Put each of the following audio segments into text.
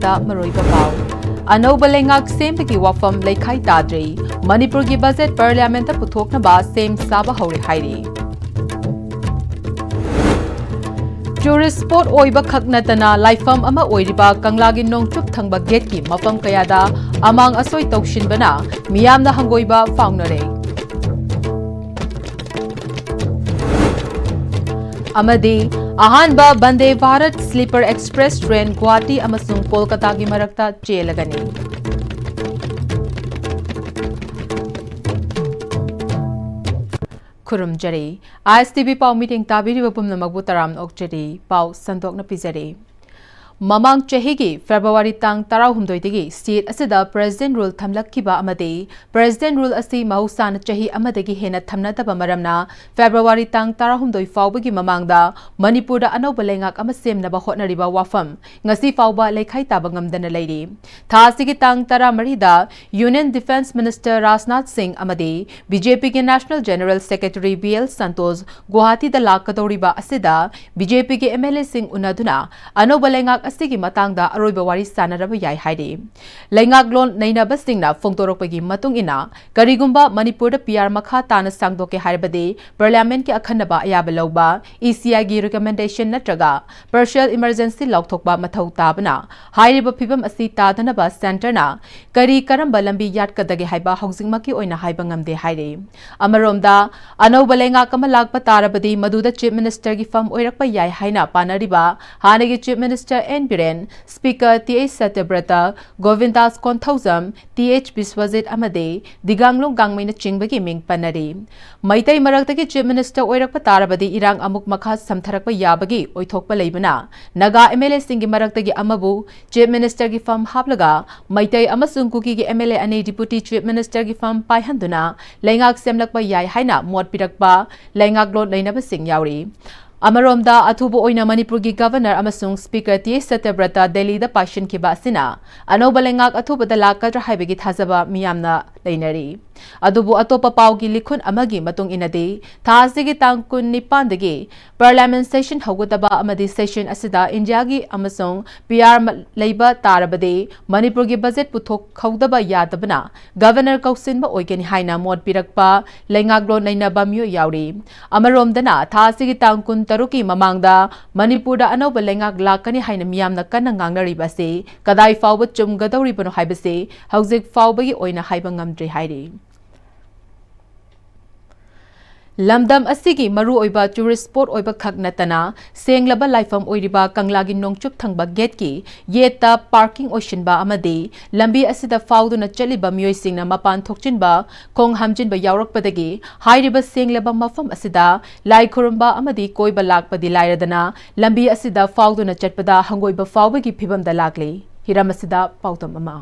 ꯇꯥꯕꯗ ꯃꯔꯣꯏꯕ ꯄꯥꯎ ꯑꯅꯧꯕ ꯂꯩꯉꯥꯛ ꯁꯦꯝꯕꯒꯤ ꯋꯥꯐꯝ ꯂꯩꯈꯥꯏ ꯇꯥꯗ꯭ꯔꯤ ꯃꯅꯤꯄꯨꯔꯒꯤ ꯕꯖꯦꯠ ꯄꯥꯔꯂꯤꯌꯥꯃꯦꯟꯇ ꯄꯨꯊꯣꯛꯅꯕ ꯁꯦꯝ ꯁꯥꯕ ꯍꯧꯔꯦ ꯍꯥꯏꯔꯤ टूरिस्ट स्पॉट ओइबा खक नतना लाइफम अमा ओइरिबा कंगलागी नोंचुप थंगबा गेट की मफम कयादा अमांग असोई तौशिनबना मियामना हंगोइबा फाउनरे अमदी अहानबा Vande Bharat sleeper express train Guwahati अमसुंग कोलकाता की मरक्ता चेलगनी खुरुमजरी ISTV पाउ मीटिंग ताबिरिबा पुमनमकबु तराम ओक्चरी पाउ संतोकना पिजरी ममांग चहीगी फेब्रुवारी तांग 16 स्टेट असिदा प्रेसिडेंट रूल थमलक्खिबा अमदे प्रेसिडेंट रूल असि महौसान चही अमदगी हेना थमनतबा मरमना फेब्रुवारी तांग 16 फाउबगी ममांगदा मणिपुरदा अनौबा लेंगाक अमा सेमनबा होटनरिबा वाफम ngasi फाउबा लेखाई ताबा ngamdana लेरी थासिगी तांग 13 दा union defence minister Rajnath Singh अमदे बीजेपी के national general secretary BL Santosh Guwahati दा लाकदौरिबा असिदा बीजेपी के MLA सिंह उनदुना अनौबा लेंगाक असि मतंगदा अरोइबा वारी सानरबा याई हाइदे लेंगाक लोन नैनबा सिंगना फोंगतोरकपगी मतुंग इना करिगुंबा मणिपुरदा PR मखा ताना सांगदोके हाइबदे पार्लियामेंट के अखन्नबा अयाबा लौबा ECI गी रिकमेंडेशन नत्रगा पार्शियल इमरजेंसी लौथोकबा मथौ ताबना हाइरिबा फिबम असि तादनबा सेंटरना करी करंबा लंबी याटकदगे हाइबा हौजिंगमकी ओइना हाइबा ngamde हाइरे अमरोमदा अनौबा लेंगाक अमा लाकपा तारबदि मदुदा चीफ मिनिस्टर की फम ओइरकपा याई हाइना पानरिबा हानेगी chief minister N Biren, Speaker TH Satyabrata, Govindas Konthozam, TH Biswajit Amade, Diganglong Gangmaina Chingbagi Ming Panari. Maitai Maraktaki Chief Minister Oirakpa Tarabadi Irang Amuk Makha Samtharakpa Yabagi, Oithokpa Leibana, Naga MLA Singi Maraktagi Amabu, Chief Minister ki Fam Hablaga, Maitai Amasunkuki ki MLA Ane Deputy Chief Minister ki Fam Paihanduna, Lengak Semlakpa Yai Haina, Mod Pirakpa, Lengak Lord Lainaba Singh Yauri. अमरोमदा अथुबो ओइना मणिपुर की governor अमसुंग speaker T Satyabrata Delhi दा पाशन की बासिना अनौबा लेंगाक अथुबदा लाकद्रा हाइबगी थाजबा मियामना लेनरी अदुबु अतोपा पाव की लिखुन अमगी मतुंग इनदे थासिगी तांग 19 दगी पार्लियामेंट सेशन हौगदबा अमदी सेशन असिदा इंडिया की अमसुंग PR लेबा तारबदे मणिपुर की बजेट पुथोक खौदबा यादबना गवर्नर कौसिनबा ओइगनि हाइना मोड पिरकपा लेंगाग्लो नैनबा मियो याउरी अमरोमदना थासिगी तांग 13 की ममांगदा मणिपुरदा अनौबा लेंगाक लाकनि हाइना मियामना कन्ना ngangnariबसे कदाई फाउबा चुमगदौरिबनो हाइबसे हौजिक फाउबगी ओइना हाइबा ngamdri हाइरे लमदम असिगी मरु ओइबा टूरिस्ट स्पॉट ओइबा खक नतना सेंगलबा लाइफम ओइरिबा कंगलागी नोंगचुप थंगबा गेट की येता पार्किंग ओइशिनबा अमदे लंबी असिदा फाउदुना चलिबा मियोइसिंगना मपान थोकचिनबा खोंग हमजिनबा यावरकपदगी हाइरिबा सेंगलबा मफम असिदा लाई खुरुंबा अमदि कोइबा लाकपदि लाइरदना लंबी असिदा फाउदुना चटपदा हंगोइबा फाउबगी फिबमदा लागले हिरम असिदा पाउतम अमा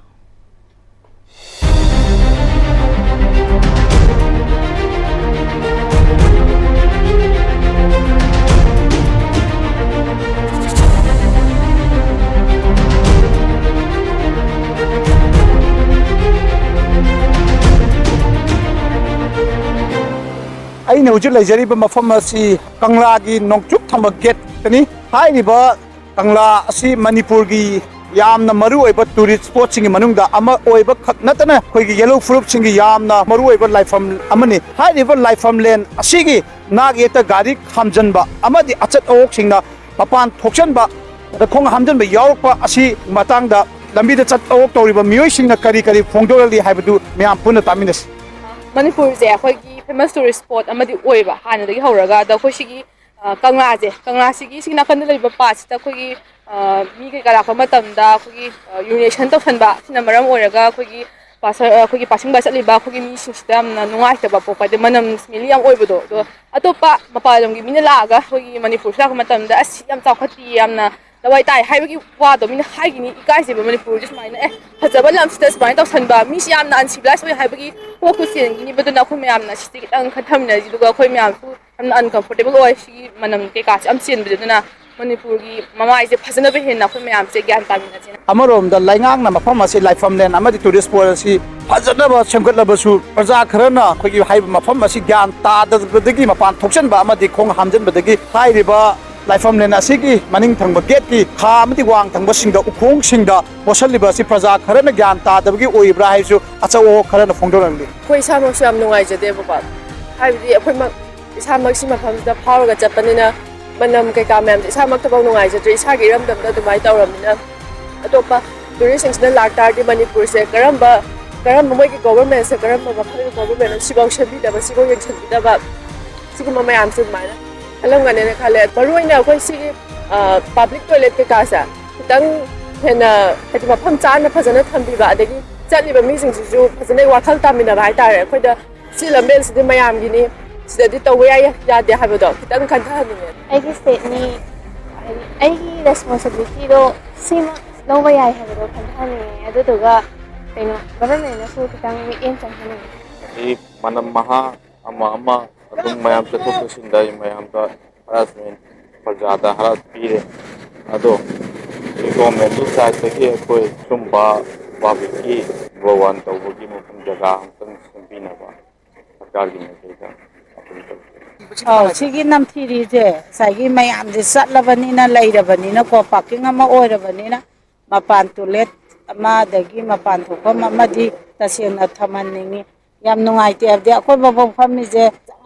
अने हूँ लेजरीब मफम कंगला की नोंचुप थम गेटनी कंगला मणिपुर की मरुब टूरिस्ट स्पॉट खक नतना येलो फ्रूट मरुब लाइफम लाइफम लेन नाग येत गाड़ी खामजनब अचत अवोक मपान थोचनब खोंग हामजनब यावरप लंबी चत अवोक तौरीब मियोइसिंगना करी करी फोंदोरली हाइबदु मयाम पुनः तामिनस मणिपुर से अखोगी फेमस टूरिस्ट स्पॉट अमदी ओइबा हानदगी हौरगा द खोसिगी कंगलासी नाकन लेब पास अखोगी मी कई करा मतमदा अखोगी यूनियन तौसनबा सिना मरम ओइरगा अखोगी पासिंग बस चलीबा अखोगी मी सिस्टम यामना नुंगाइतबा पोपादे मनम स्मेली याम ओइबदो दो अतोपा मपालमगी मीना लागा अखोगी मणिपुर लाक मतमदा अस याम चाखती यामना लवाई ताई हाइबगी वादो मीना हाइगिनी इकाइसेबा मणिपुर सुमाइना फजबा लमसिदा सुमाइना तौसनबा मीसी यामना अनसिविलाइज ओइ हाइबगी पोकु सेनगिनी बदुना अखोय मयामना सिति खितंग खथमनजी दुगा अखोय मयामसु यामना अनकंफर्टेबल ओइ सि मनम के काच अम सेनबदुना मणिपुर की ममाइसे फजनबे हेना अखोय मयामसे ज्ञान तामिनाजे अमरोमदा लाइंगांगना मफम असी लाइफम लेन अमदि टूरिस्ट स्पॉट असी फजनबा सेमगतलबसु प्रजा खरना अखोयगी हाइब मफम असी ज्ञान तादबदगी मपान थोक्सनबा अमदि खोंग हामजनबदगी हाइरिबा लाइफम लेना सिगी मनिंग थंग गेट की खा अमदी वांग थंग सिंग उखोंग सिंग मोसलिब असि प्रजा खरन ज्ञान तादबगी ओइब्रा हाइसु अचौ खरन फोंदोरंगली कोई सामक्सु याम नुंगाइजदेबको हाइबदि अखोय इसामक्सि मफमदा फावरगा चप्पनिना मनम कैका मैम इसामक्तबौ नुंगाइजद्रे इसागी इरमदमदा दुमाइ तौरमनिना अतोपा टूरिस्टसिंगसिना लाक्तारदि मणिपुर से करम मोइगी गवर्नमेंट से करम मफम गवर्नमेंट सिबाउ सेबिदबा सिबाउ यंगसनबिदबा सिगुम मयामसु माइना खलंगने खाले बरुइना अखोय सिगी पब्लिक टॉयलेट के कासा खितंग हेना हेदि मफम चाना फजना थंबिबा अदगी चलिबा मिसिंगसिजु फजना वाखल तामिनबा हाइतारे अखोयदा सि लम्बेल सिदि मयामगिनी सिदि तवे यादे हाबदो खितंग खंथानिने आइगी स्टेटनी आइगी रेस्पॉन्सिबिलिटी दो सीमा लौबा याय हाबदो खंथानी अदुदुगा कइनो गवर्नमेंट सु खितंग मिएम चंहनी ई मनम महा अमा अदुम मयाम चतुक सिंदा मयाम का हरासमेंट प्रजादा हरास पीरे अदो गवर्नमेंट की साइड से कोई सुंबा बाबी भगवान तौबगी मफम जगह हमतन संपीनबा सरकार की मैसेज सिगी नमथीरी जे सागी मयाम जे सटलबनीना लैरबनीना को पार्किंग अमा ओइरबनीना मपान टॉयलेट अमा दगी मपान थोफम अमादि तसेंना थमननिंगी याम नुंगाइते अबदे अकोय बबो फमिजे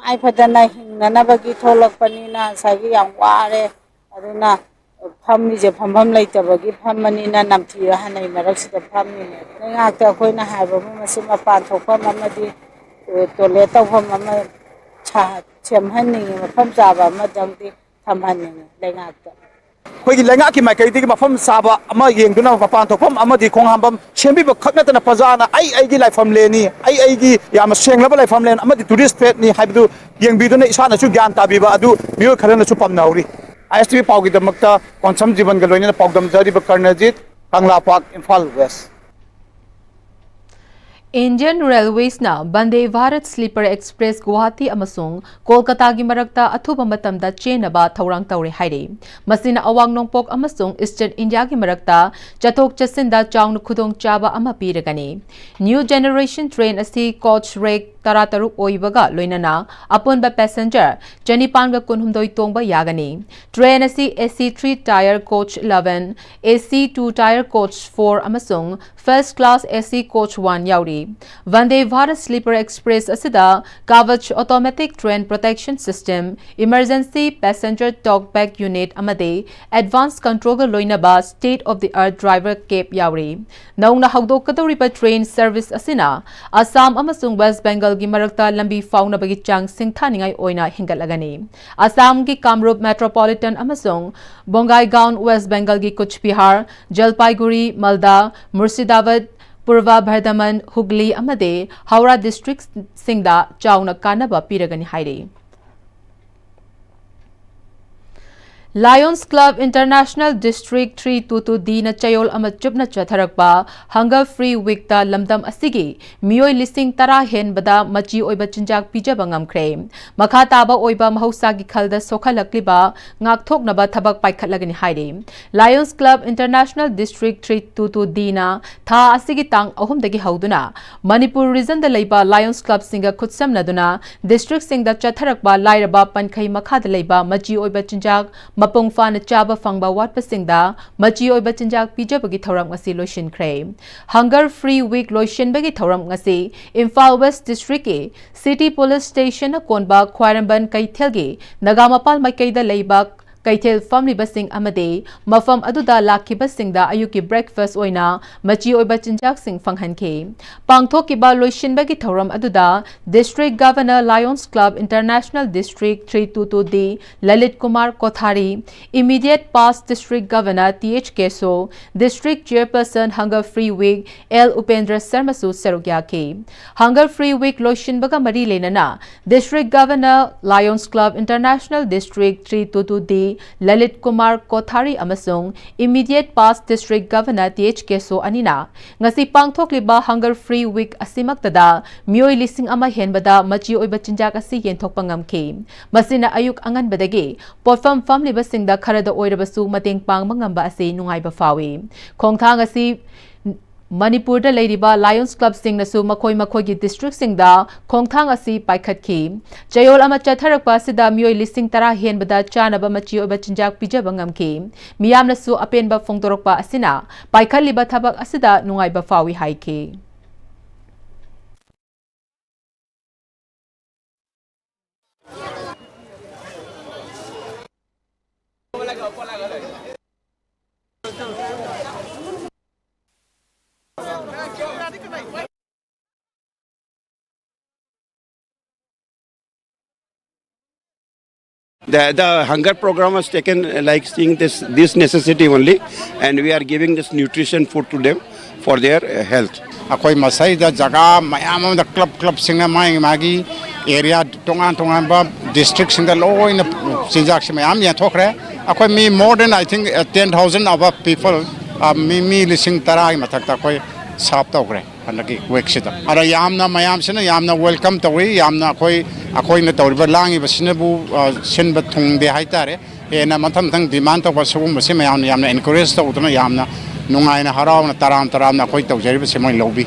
आई फदना हिंगनबगी थोलकपनीना सागी याम वारे अदुना फमिजे फमफम लैतबगी फमनीना नमथीरा हनै मरक्सिदा फमिने नैंगाक्ता अकोयना हाइबबु मसि मपान थोफम अमादि टॉयलेट तौफम अमा सेमहन्निंगी मफम चाबा अमदंगदि थमहन्निंगी लैंगाक्ता अखोई लेंगा की माइकैदी मफम साबा अमा येंगदुना मपान थोफम अमदि खोंहांबम सेंबिब खकनतना प्रजाना आई लाइफम लेनी आई याम सेंगलब लाइफम लेन अमदि टूरिस्ट फेट नि हाइबदु येंबिदुना इसानासु ज्ञान ताबिबा अदु मियो खरनसु पमनाउरी ISTV पाउगी दमक्ता कोनसम जीवन ग लोइना पाउदम जरिब Karnajit Kangleipak Imphal West Indian Railways na Vande Bharat Sleeper Express Guwahati amasung Kolkata gi marakta athuba matamda chenaba thaurang taure haire masina awang nongpok amasung Eastern India gi marakta chathok chasinda chaung khudong chaba ama piragani New Generation Train asi coach rake tarataruk oibaga loinana apunba passenger chanipanga kunhumdoi tongba yagani train asi AC3 tire coach 11 AC2 tire coach 4 amasung first class AC coach 1 yauri Vande Bharat Sleeper Express asida Kavach automatic train protection system emergency passenger talkback unit amade advanced control loinaba state of the art driver cape yauri nauna hagdokadoriba train service asina Assam amasung West Bengal gi marakta lambi faunabagi chang singthaningai oina hingalagani Assam gi Kamrup metropolitan amasung Bongaigaon West Bengal gi Kuch Bihar Jalpaiguri Malda Murshidabad Purva Bardhaman Hugli amade Howrah districts singda chauna kanaba piragani haire Lions Club International District 322D na chayol ama chupna chatharakpa Hunger Free Week ta lamdam asigi miyoi listing tara hen bada machi oiba chinjak pijaba ngamkhre makha taba oiba mahausa gi khalda sokhalakliba ngakthoknaba thabak paikhatlagani haire Lions Club International District 322D na tha asigi tang ahum dagi hauduna Manipur region da leiba Lions Club singa khutsamnaduna district singda chatharakpa lairaba pankhai makha da leiba machi oiba chinjak mapung fana chaba fangba watpasingda machi oiba chinjak pijabagi thauram ngasi loishinkhre Hunger Free Week loishinbagi thauram ngasi Imphal West District ke City Police Station na konba Khwairamban Kaithelgi Nagamapal Maikaida leibak Kaithel family basing amade mafam aduda lakhiba singda ayuki breakfast oina machi oiba chinjak sing fanghanke pangthokiba loishinbagi thoram aduda District Governor Lions Club International District 322D Lalit Kumar Kothari immediate past District Governor TH Keso District Chairperson Hunger Free Week L Upendra Sarmasu Sarugyake Hunger Free Week loishinbaga mari lenana District Governor Lions Club International District 322D Lalit Kumar Kothari amasung immediate past District Governor TH Keso anina ngasi pangthokliba Hunger Free Week asimaktada mioi lising ama henbada machi oiba chinjak asi yenthokpa ngamkhi masina ayuk angan badagi potfam family basingda kharada oirabasu mateng pangma ngamba asi nungaiba fawi khongthang asi Manipur da leiriba Lions Club sing nasu makoi makoi gi district sing da khongthang asi paikhat ki chayol ama chatharakpa sida mioi lising tara hen bada chana ba machi oba chinjak pijaba ngamki miyam nasu apen ba phongtorokpa asina paikhat liba thabak asida nungai ba fawi haiki The hunger program was taken like seeing this necessity only, and we are giving this nutrition food to them for their health. Akoi masai da jaga mayam da club singa magi area tongan ba district singa low in sinjak se mayam ya thokre akoi me more than I think 10,000 of people me lising tara mathak ta koi sap tokre anaki week sita ara yamna mayam sina yamna welcome tawi yamna akoi na tawriba langi basina bu sin ba thung de haitare ena matham thang demand to basum basi mayam yamna encourage to utna yamna nungai na haraw na taram na koi tawjari basi moi lobby.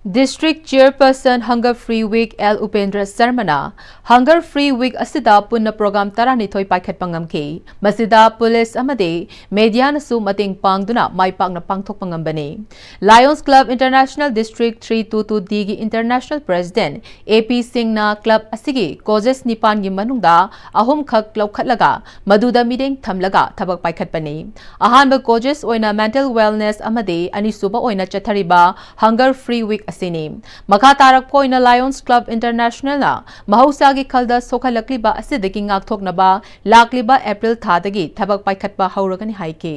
District Chairperson Hunger Free Week L Upendra Sarmana Hunger Free Week asida punna program tarani thoi paikhat pangamki masida police amade media nasu mating pangduna mai pakna pangthok pangambani Lions Club International District 322 D gi International President AP Singh na club asigi causes nipan gi manungda ahum khak laukhatlaga maduda meeting thamlaga thabak paikhat pani ahanba causes oina mental wellness amade anisuba oina chathariba Hunger Free Week asini makha tarak poina Lions Club International na mahausa gi khalda sokhalakliba asidagi ngakthoknaba lakliba April thadagi thabak paikhatba hauragani haiki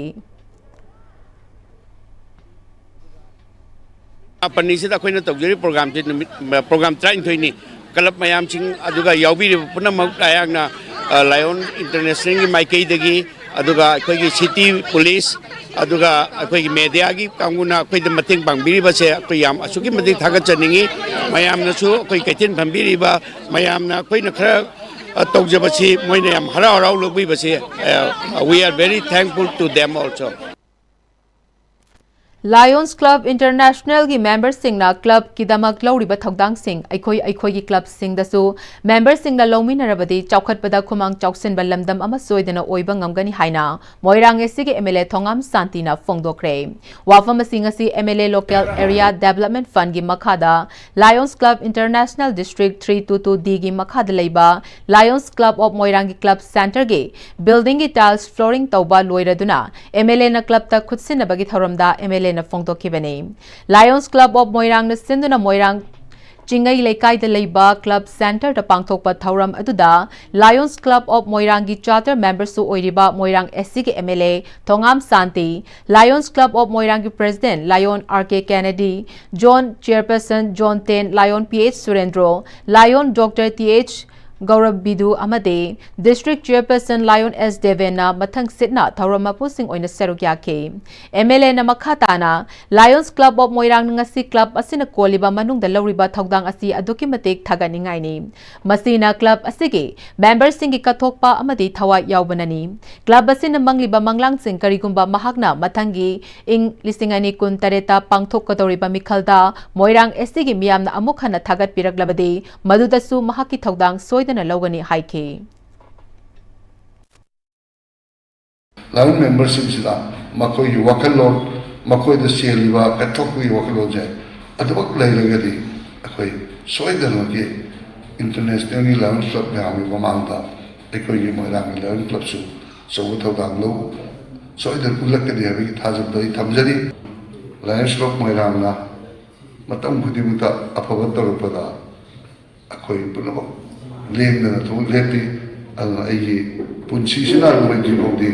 Apani sida khoina tawjari program train thoini club mayam sing aduga yawbi punam ayangna Lion International gi maikai dagi aduga khoi city police aduga akhoi media gi kanguna akhoi da mating bangbiri ba se akhoi yam asuki mating thagat chaningi mayam na su akhoi kaitin phambiri ba mayam na akhoi na khara tawjaba si moina yam harau lobbi ba se we are very thankful to them also. Lions Club International gi members singna club kidamak lauriba thogdang sing aikhoi gi club sing dasu members singna lawmina rabadi chaukhatpada khumang chauksin balamdam ama soidana oiba ngamgani haina moirang esigi MLA thongam santina phongdokre wafam singa si MLA local area development fund gi makhada Lions Club International District 322 D gi makhada leiba Lions Club of Moirang gi club center gi building gi tiles flooring tawba loiraduna MLA na club ta khutsin bagi thoramda MLA na phongdokibani Lions Club of Moirang na sinduna Moirang Chingai Lekai da leiba club center da pangthokpa thauram aduda Lions Club of Moirang gi charter members su oiriba Moirang SC gi MLA Thongam Santi Lions Club of Moirang gi president Lion RK Kennedy John Chairperson John Ten Lion PH Surendro Lion Dr TH Gaurav Bidu amade District Chairperson Lion S Devena mathang sitna thauramapur sing oina serukya ke MLA na makhatana Lions Club of Moirang ngasi club asina koliba manungda lawriba thogdang asi aduki matik thaganingai ni masina club asigi members sing gi kathokpa amadi thawai yawbanani club asina mangliba manglang sing karigumba mahakna mathangi ing lisingani kun tareta pangthok kadoriba mikhalda Moirang asigi miyamna amukhana thagat piraklabadi madudasu mahaki thogdang soida na lawani haiki Lion membership sila makoi wakalon makoi da seliba kathokui wakalon je adabak lairagadi akoi soidano ki international Lion Club ngami pamangta ekoi gi Moirang Lion Club su so thawdang lo soidan ulakadi habi thajab doi thamjari Lion Club Moirang na matam khudimta afaba tarupada akoi punabo Lem na to lepi ang ay punsi sina ng di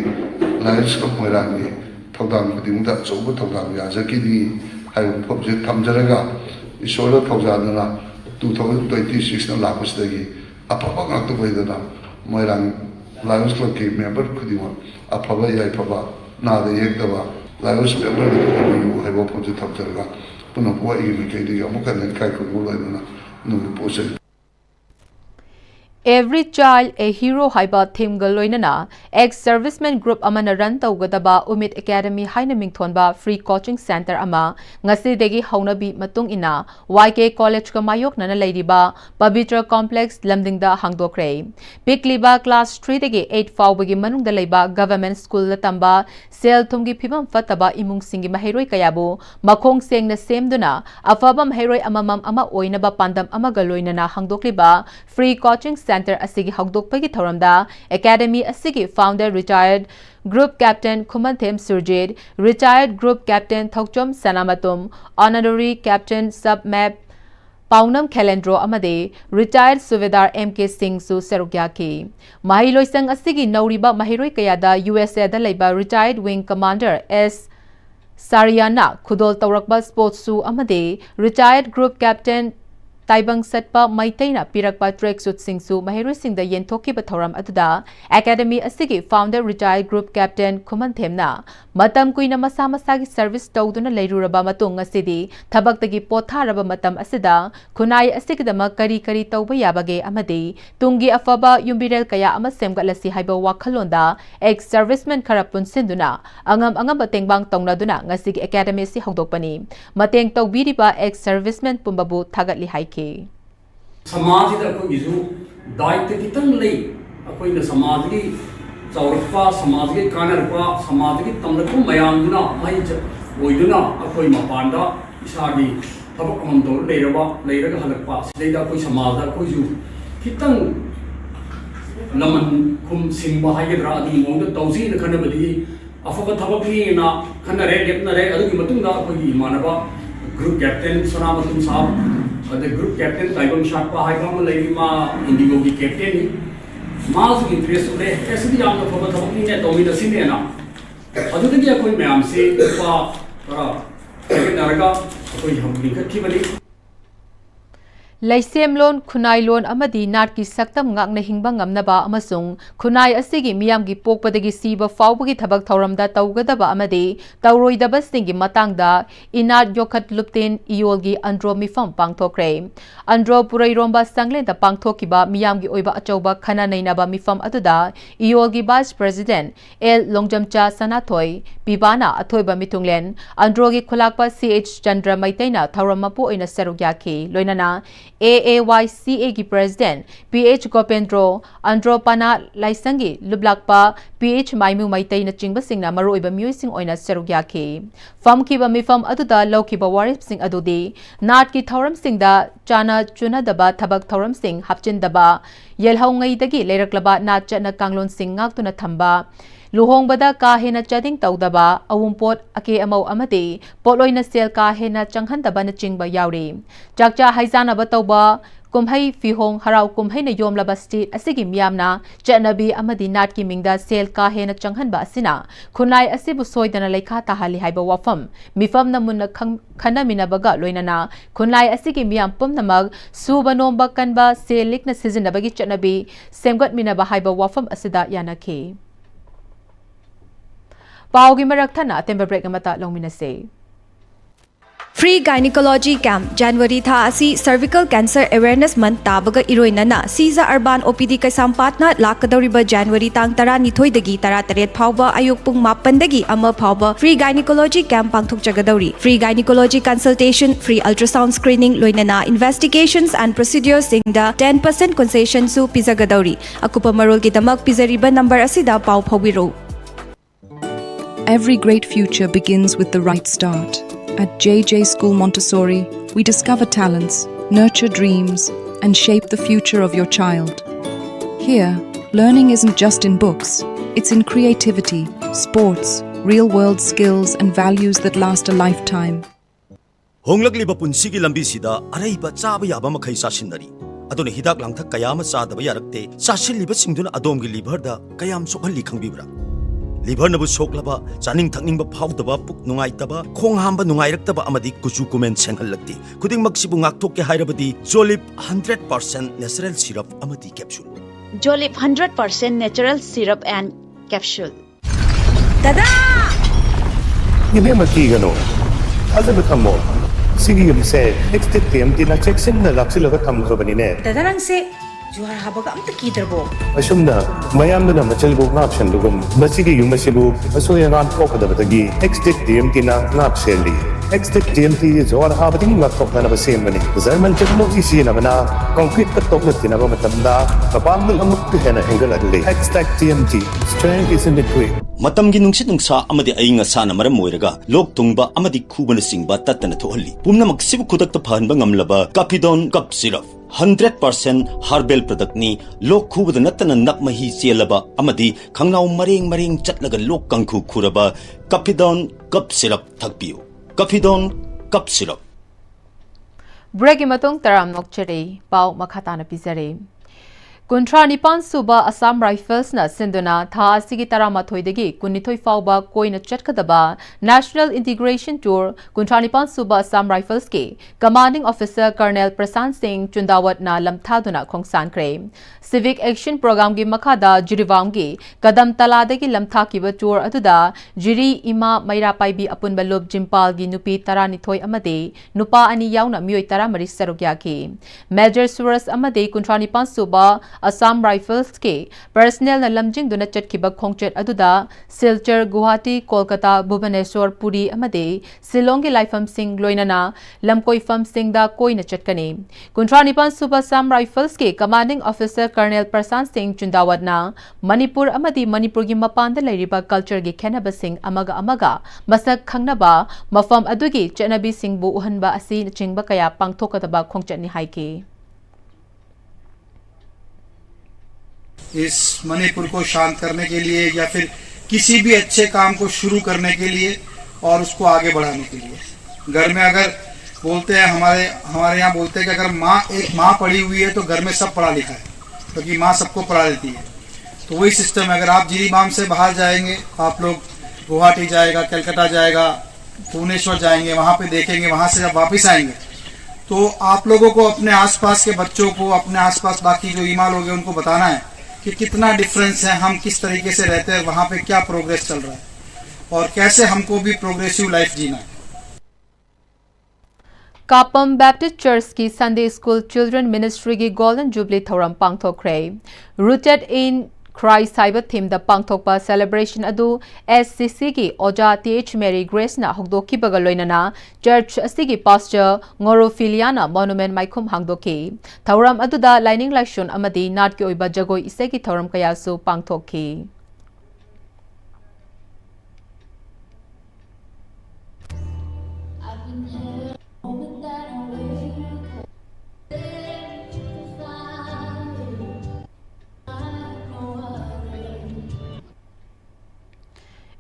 Lions Club Moirang ni thawdang khudimta sobo thawdang ya zakini ay project thamjaraga isola thawjadana 2026 na lapos dagi apapa ngakto baidana Moirang Lions Club ki member khudima apapa yai papa na de yekdaba Lions member ko ay project thamjaraga puno ko ay mi kay di amukan kai ko gulo na no po Every child a hero haiba theme galoinana ex-serviceman group amana run tawgadaba Umit Academy haina mingthonba free coaching center ama ngasidegi haunabi matung ina YK College ka mayok nana leiriba Pavitra Complex lamdingda hangdokre pikliba class 3 degi 8 fawbagi manungda leiba government school la tamba sel thumgi phibam fataba imung singi maheroi kayabu makhong sengna semduna afabam heroi amamam ama oinaba pandam ama galoinana hangdokliba free coaching Center asigi hagdokpagi thoramda Academy asigi founder retired Group Captain Khumanthem Surjit, retired Group Captain Thokchom Sanamatum, honorary Captain Sub Map Paunam Khelendro amade retired Suvedar MK Singh su serugyaki Mahiloisang asigi nauriba mahiroi kayada USA da leiba retired Wing Commander S Sariana Khudol Taurakba Sports su amade retired Group Captain Taibang Satpa Maitaina Pirakpa Tracksuit Singsu Mahiroi Singda Yentoki Bathoram Aduda Academy Asigi founder retired Group Captain Kumanthemna Matam Kuina Masa Masagi service Tawduna Leiruraba Matung Asidi Tabaktagi Potharaba Matam Asida Kunai Asigdama Kari Kari Tawba Yabage Amadi Tungi Afaba Yumbirel Kaya Ama Semgalasi Haiba Wakalonda ex serviceman Karapun Sinduna Angam Bateng Tongnaduna Ngasigi Academy Si Hogdokpani Mateng Tawbiriba ex serviceman Pumbabu Tagatli Haiki समाज दायित्व खितंग अखोन समाज की चौरपा समाज के कानरपा समाज की तमरप मयामदुना मई ओइदुना अखोय मपानदा इसागी थबक अमम तौर लेरगा हलकपा सिदैदा अखोय समाज अखोयजु खितंग लमन खुम सिंबा हाइगद्रा अदुगी मोंद तौजी न खनबदी अफब थबकनी ना खनरे लेपनरे अदुगी मतुंगा अखोयगी इमानबा ग्रुप कैप्टन सनामतुम साहब ग्रुप कैप्टन ताइबम शाकपा हाइबम लेमा इंडिगो की कैप्टन ni मास इंटरेस्ट ले ऐसे याम फब थबकनी ने तोमी दसिने ना अदुदगी अखोय मैम से पा तरा नरगा अखोय हम लिखत बनी Laisemlon Kunailon amadi Natki Saktam Ngakna Hingba Ngamnaba amasung Kunai asigi miyamgi pokpadagi siba fawbagi thabak thauramda tawgadaba amadi tawroidaba singi matangda Inat Yokat Luptin Iolgi Andro Mifam Pangthokre Andro Purairomba Sanglenda Pangthokiba miyamgi oiba achauba khana nainaba mifam aduda Iolgi Vice President El Longjamcha Sanathoi Bibana Athoiba Mitunglen Androgi Khulakpa CH Chandra Maitaina Thaurammapu oina serugyaki loinana AAYCA की president PH गोपेंद्रो अंड्रोपना लाइसंगी लुबलाकपा PH माइमु माइतै न चिंग सिंगना मरोइबा म्युइसिंग ओइना सेरुग्याखि फमखिबा मिफम अदुदा लौखिबा वारिप सिंग अदुदी नाट की थौरम सिंगदा चाना चुनदबा थबक थौरम सिंग हपचिनदबा येलहौंगैदगी लेरक्लबा नाट चना कांगलोन सिंग गाक्तुना थंबा Luhongbada ka hena chading tawdaba awumpot ake amau amati poloina sel ka hena changhandaba na chingba yauri chakcha haizana ba tawba kumhai fihong harau kumhai na yomlaba state asigi miyamna chanabi amadi nat ki mingda sel ka hena changhanba asina khunai asibu soidana lekha tahali haiba wafam mifam na munna khana minabaga loinana khunai asigi miyam pumnamag subanomba kanba selik na sizinabagi chanabi semgat minaba haiba wafam asida yanakhe Paugi Maraktana Timber Break Amata Lominase. Free Gynecology Camp January tha asi Cervical Cancer Awareness Month tabaga iroinana Siza Urban OPD Kaisampatna lakadoriba January tang 12 dagi 13 phawba ayuk pung 8 dagi ama phawba Free Gynecology Camp pangthokjagadori Free Gynecology Consultation Free Ultrasound Screening loinana Investigations and Procedures singda 10% concession su pizagadori akupa marol ki damak pizariba number asida paw phawiro Every great future begins with the right start. At JJ School Montessori, we discover talents, nurture dreams, and shape the future of your child. Here, learning isn't just in books, it's in creativity, sports, real-world skills, and values that last a lifetime. Honglakliba punsigi lambisida araiba chaba yaba makhai sasinari. Aduna hidak langthak kayama sadaba yarakte sasilliba singduna adomgi liver da kayam sokhalli khangbibra. Liver nabu soklaba chaning thakningba phawdaba puk nungaitaba khonghamba nungairakdaba amadi kuchu kumen senghallakti kuding maksibu ngakthokke hairabadi Jolip 100% natural syrup amadi capsule Jolip 100% natural syrup and capsule Tada Gibe makigano Alda betamo Sigi yumse next time tina check sin na laksilaga thamkhrobani ne Tadarang se Juhar हाबगा Amrut कीदरबो असुमना मयामदना मचलबो नापसनदुगम मसिगी युमसिबु असोयंगान थोकदबदगी एक्सटिक DMT ना नापसेली एक्सटिक DMT जुहार हाबदी नाथोकना बसेमबनी German technology सिनबना concrete का तोकनतिना मतमदा कपांगल अमुक हेना हेंगलदले एक्सटिक DMT strength is in the quick मतमगी नुंसित नुंसा अमदि अइंग असाना मरम मोइरगा लोक तुंगबा अमदि खुबन सिंगबा तत्तना थोहल्ली पुमनमक सिबु खुदक फहनबा ngamlaba Capidon Cup Syrup 100% herbal product ni lok khubada natana nakmahi chelaba amadi khangnaw mareng chatlaga lok kangkhu khuraba Capidon Cup Syrup thakpiu Capidon Cup Syrup Break imatong taram nokchere pau makhatana pizare Kuntra Nipan Suba Assam Rifles na Sinduna Tha Asigi Taramathoidagi Kunithoi Fauba Koina Chatkadaba National Integration Tour Kuntra Nipan Suba Assam Rifles ke Commanding Officer Colonel Prasan Singh Chundawat na Lamthaduna Khongsan Kre Civic Action Program gi Makada Jiriwam gi Kadam Taladagi Lamthakiba Tour Aduda Jiri Ima Maira Paibi Apunba Lob Jimpal gi Nupi Taranithoi Amade Nupa Ani Yauna Mioi Taramari Sarugya ki Major Suras Amade Kuntra Nipan Suba Assam Rifles ke personnel na lamjing duna chatkiba khongchet aduda Silchar Guwahati Kolkata Bhubaneswar Puri amade Shillong ki Laifam Singh loinana lamkoi fam Singh da koina chatkani Kuntra Nipan Suba Assam Rifles ke commanding officer Colonel Prasan Singh Chundawat na Manipur amadi Manipur gi mapanda lairiba culture gi khenaba sing amaga masak khangnaba mafam adugi chanabi sing bu uhanba asi chingba kaya pangthokataba khongchet ni haike इस मणिपुर को शांत करने के लिए या फिर किसी भी अच्छे काम को शुरू करने के लिए और उसको आगे बढ़ाने के लिए घर में अगर बोलते हैं हमारे यहाँ बोलते हैं कि अगर एक माँ पढ़ी हुई है तो घर में सब पढ़ा लिखा है क्योंकि माँ सबको पढ़ा देती है तो वही सिस्टम है अगर आप जिरीबाम से बाहर जाएंगे आप लोग गुवाहाटी जाएगा कलकत्ता जाएगा भुवनेश्वर जाएंगे वहां पे देखेंगे वहां से जब वापस आएंगे तो आप लोगों को अपने आसपास के बच्चों को अपने आसपास बाकी जो ईमाल हो गए उनको बताना है कि कितना डिफरेंस है हम किस तरीके से रहते हैं वहां पे क्या प्रोग्रेस चल रहा है और कैसे हमको भी प्रोग्रेसिव लाइफ जीना है Kapam Baptist Church ki Sunday School Children Ministry ki Golden Jubilee Thoram Pangthokre Rooted in Christ Cyber Theme the Pangthokpa celebration adu SCC ki Oja TH Mary Grace na hokdoki bagaloinana church asigi pastor Ngorofiliana monument maikhum hangdoki Thoram adu da lining laishon amadi nat ki oiba jagoi isegi thoram kaya su pangthokki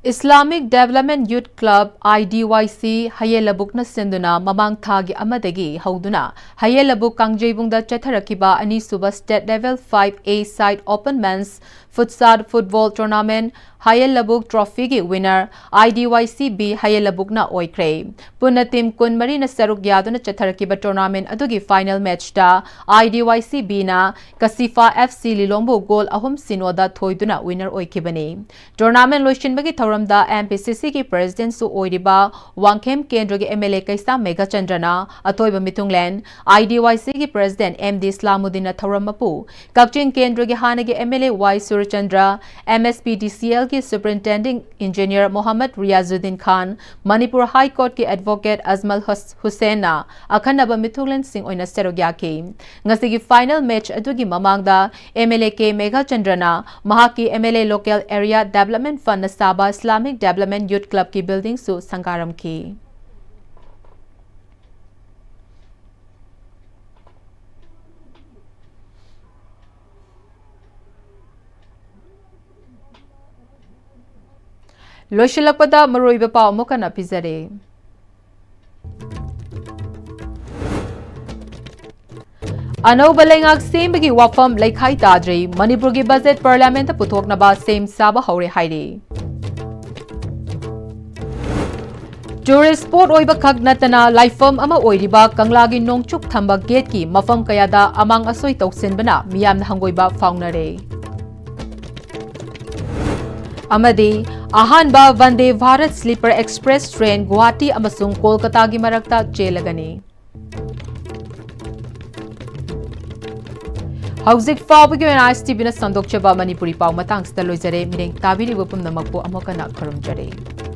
Islamic Development Youth Club IDYC Hayelabukna Sinduna Mamang Thagi Amadagi Hauduna Hayelabuk Kangjebungda Chatharakiba Anisuba State Level 5A Side Open Men's Futsal Football Tournament Hayelabuk Trophy ki winner IDYC B Hayelabukna Oikre Punatim Kunmari na Saruk Yaduna Chatharakiba Tournament adugi final match da IDYC B na Kasifa FC Lilongbu goal ahum sinoda thoiduna winner oikibani Tournament loishinbagi Thoramda MPCC ki President su oiriba Wangkhem Kendra ki MLA Kaisa Mega Chandrana Atoiba Mitunglen IDYC ki President MD Islamuddin Thoramapu Kakchin Kendra ki Hana ki MLA Y Surachandra MSPDCL की superintending engineer Mohammad Riyazuddin Khan Manipur high court के advocate Ajmal Hussain ना अखनब मिथुलन सिंह ओइना सेरोग्या के ngasi की final match अदुगी ममांगदा एमएलए के मेघा चंद्रना महाकी MLA local area development fund साबा इस्लामिक डेवलपमेंट यूथ क्लब की बिल्डिंग सु संगारम की लोशलकपदा मरोइबा पाव मुकना पिजरे अनौब लेंगाक सेमबगी वाफम लेखाई ताद्री मणिपुर की बजट पार्लियामेंट पुथोकनबा सेम साबा हौरे हाइरे टूरिस्ट स्पॉट ओइबा खक नतना लाइफम अमा ओइरिबा कंगलागी नोंगचुक थंबा गेट की मफम कयादा अमांग असोई तौसिनबना मियामना हंगोइबा फाउनरे अमदी अहानबा Vande Bharat sleeper express train Guwahati अमसुंग कोलकाता की मरक्ता चेलगनी Hauzik faubagi Noon-Istv na sandokchaba Manipuri pau matang sida loizare mireng tabiri wapum namakpo amokana kharumjare.